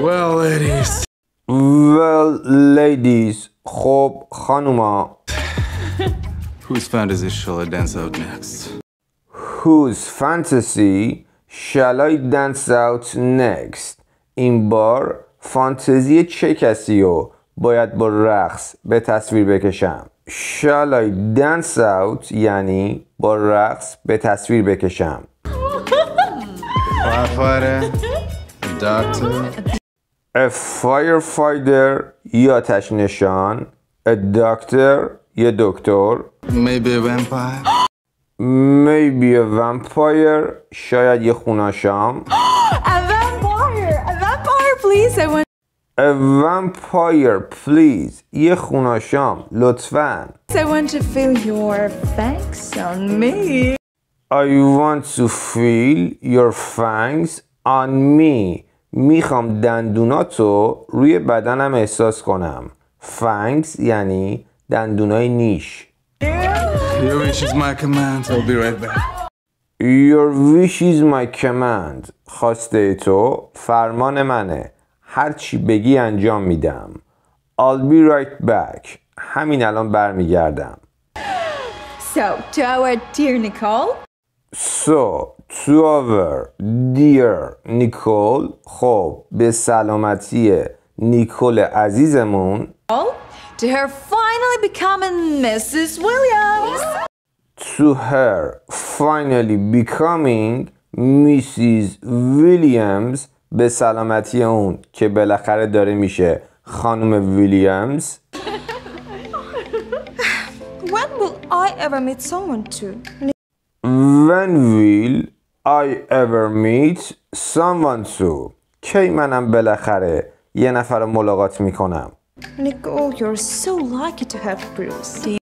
Well, ladies. Well, ladies. خب خانوما. Whose fantasy shall I dance out next? Whose fantasy shall I dance out next? این بار فانتزی چه کسی رو باید با رقص به تصویر بکشم؟ Shall I dance out یعنی با رقص به تصویر بکشم. Firefighter, a doctor. A firefighter یا آتش نشان. A doctor یا دکتر. Maybe a vampire. Maybe a vampire شاید یه خوناشام. A vampire, please. I want. A vampire please یه خوناشام لطفاً. I want to feel your fangs on me. I want to feel your fangs on me. میخوام دندوناتو روی بدنم احساس کنم. Fangs یعنی دندونای نیش. Your wish is my command. I'll be right back. Your wish is my command. خواسته تو فرمان منه. هر چی بگی انجام میدم. I'll be right back. همین الان برمیگردم. So, to our dear Nicole. So, to our dear Nicole. خب به سلامتی نیکول عزیزمون. To her finally becoming Mrs. Williams. To her finally becoming Mrs. Williams. به سلامتی اون که بالاخره داره میشه خانم ویلیامز. When will I ever meet someone to? When will I ever meet someone to? کی منم بالاخره یه نفر رو ملاقات میکنم. Nicole, you're so lucky to have Bruce.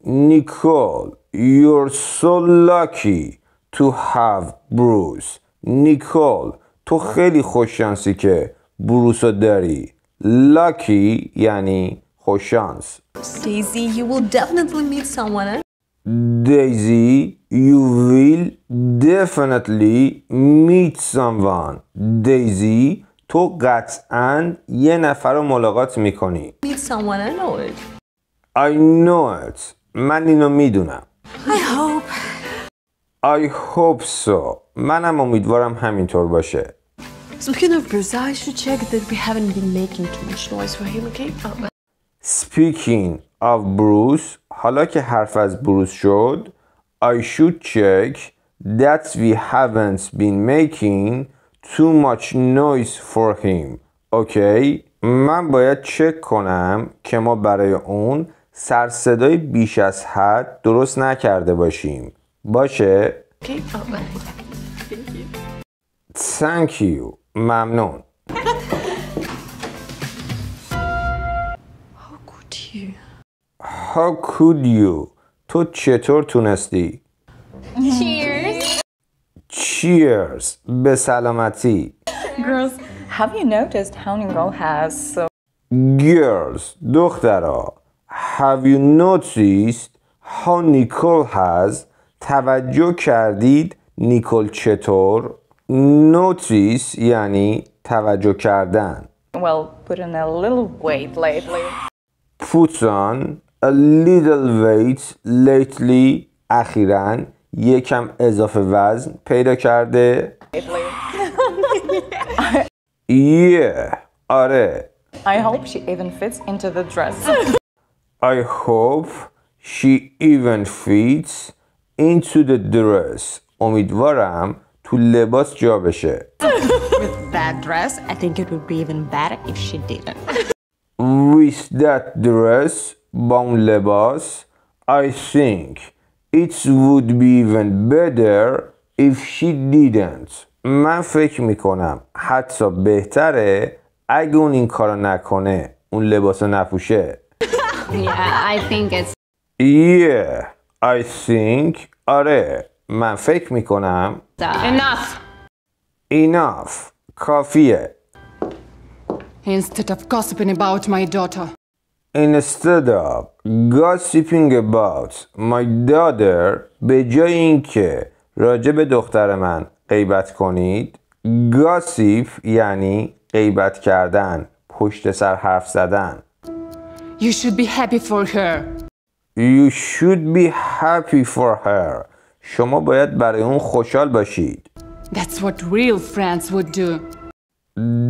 Nicole, you're so lucky to have Bruce. Nicole, تو خیلی خوششانسی که بروس رو داری. Lucky یعنی خوششانس. Daisy, you will definitely meet someone, eh? Daisy, you will definitely meet someone. Daisy, تو قطعاً یه نفر رو ملاقات میکنی. Meet someone, I know it. I know it. من اینو میدونم. I hope. I hope so. منم امیدوارم همینطور باشه. Speaking of Bruce, I should check that we haven't been making too much noise for him, okay? Speaking of Bruce, حالا که حرف از بروس شد, I should check that we haven't been making too much noise for him. Okay? من باید چک کنم که ما برای اون سر صدای بیش از حد درست نکرده باشیم. باشه؟ Okay? Thank you. Thank you. ممنون. How could you? How could you? تو چطور تونستی؟ Cheers. Cheers. به سلامتی. Girls, have you noticed how Nicole has so Girls. دخترها. Have you noticed how Nicole has? توجه کردید نیکول چطور؟ Notice یعنی توجه کردن. put in a little weight lately? Put on a little weight lately. اخیراً یکم اضافه وزن پیدا کرده. Yeah. آره. I hope she even fits into the dress. I hope she even fits into the dress. امیدوارم تو لباس جا بشه. With that dress, I think it would be even better if she didn't. With that dress, با اون لباس, I think it would be even better if she didn't. من فکر میکنم حتی بهتره اگه اون این کارو نکنه. اون لباسو نپوشه. Yeah, I think it's Yeah, I think. آره. من فکر میکنم enough. Enough. کافیه. Instead of gossiping about my daughter. Instead of gossiping about my daughter, به جای اینکه راجع به دختر من غیبت کنید, gossip یعنی غیبت کردن، پشت سر حرف زدن. You should be happy for her. You should be happy for her. شما باید برای اون خوشحال باشید. That's what real friends would do.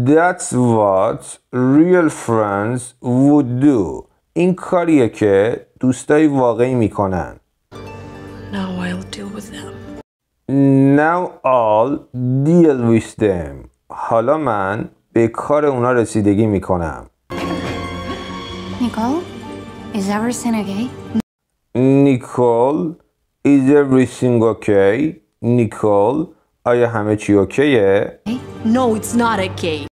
That's what real friends would do. این کاریه که دوستای واقعی میکنن. Now I'll deal with them. Now I'll deal with them. حالا من به کار اونا رسیدگی میکنم. Nicole, is everything okay? Nicole, is everything okay? Nicole, آیا همه چی اوکیه؟ No, it's not okay.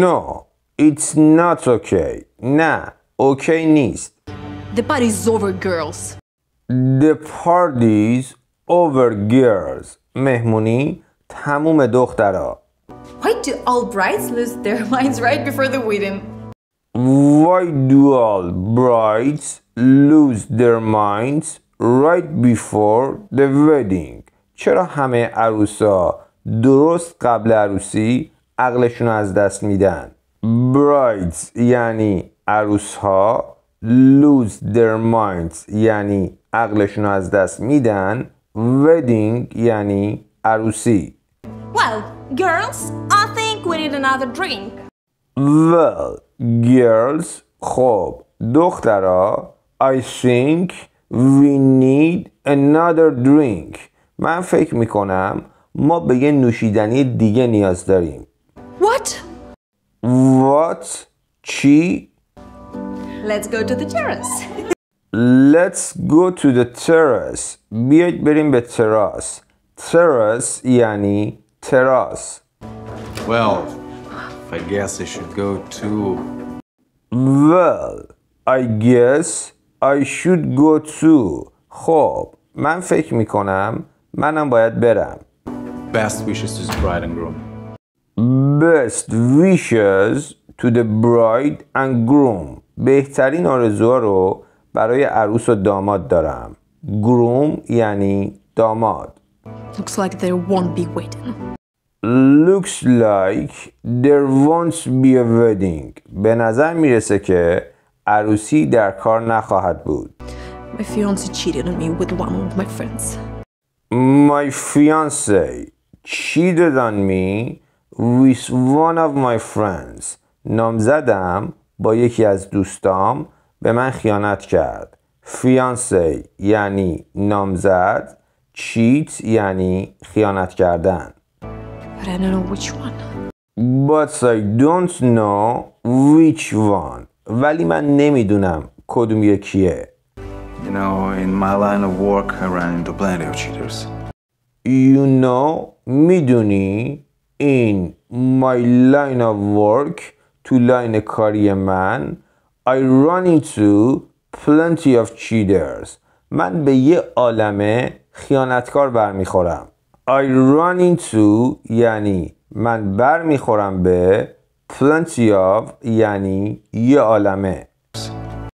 No, it's not okay. نه، اوکی نیست. The party's over, girls. The party's over, girls. مهمونی تموم دخترا. Why do all brides lose their minds right before the wedding? Why do all brides lose their minds right before the wedding? چرا همه عروسا درست قبل عروسی عقلشون از دست میدن؟ Brides یعنی عروسها، lose their minds یعنی عقلشون از دست میدن، wedding یعنی عروسی. Well, girls, I think we need another drink. Well, girls, خب دخترا I think we need another drink. من فکر میکنم ما به یه نوشیدنی دیگه نیاز داریم. What? What? چی؟ Let's go to the terrace. Let's go to the terrace. بیایید بریم به تراس. Terrace یعنی تراس. Well, I guess I should go too. Well, I guess I should go too. خب من فکر میکنم منم باید برم. Best wishes to the bride and groom. Best wishes to the bride and groom. بهترین آرزوها رو برای عروس و داماد دارم. Groom یعنی داماد. Looks like there won't be wedding. Looks like there won't be a wedding. به نظر میرسه که عروسی در کار نخواهد بود. My fiancé cheated on me with one of my friends. My fiancé cheated on me with one of my friends. نامزدم با یکی از دوستام به من خیانت کرد. fiancé یعنی نامزد، cheat یعنی خیانت کردن. But I don't know which one. But I don't know which one. ولی من نمیدونم کدوم یکیه. You know, in my line of work, I ran into plenty of cheaters. You know, میدونی in my line of work تو لاین کاری من I run into plenty of cheaters. من به یه عالمه خیانتکار برمیخورم. I run into یعنی من برمیخورم به plenty of یعنی یه عالمه.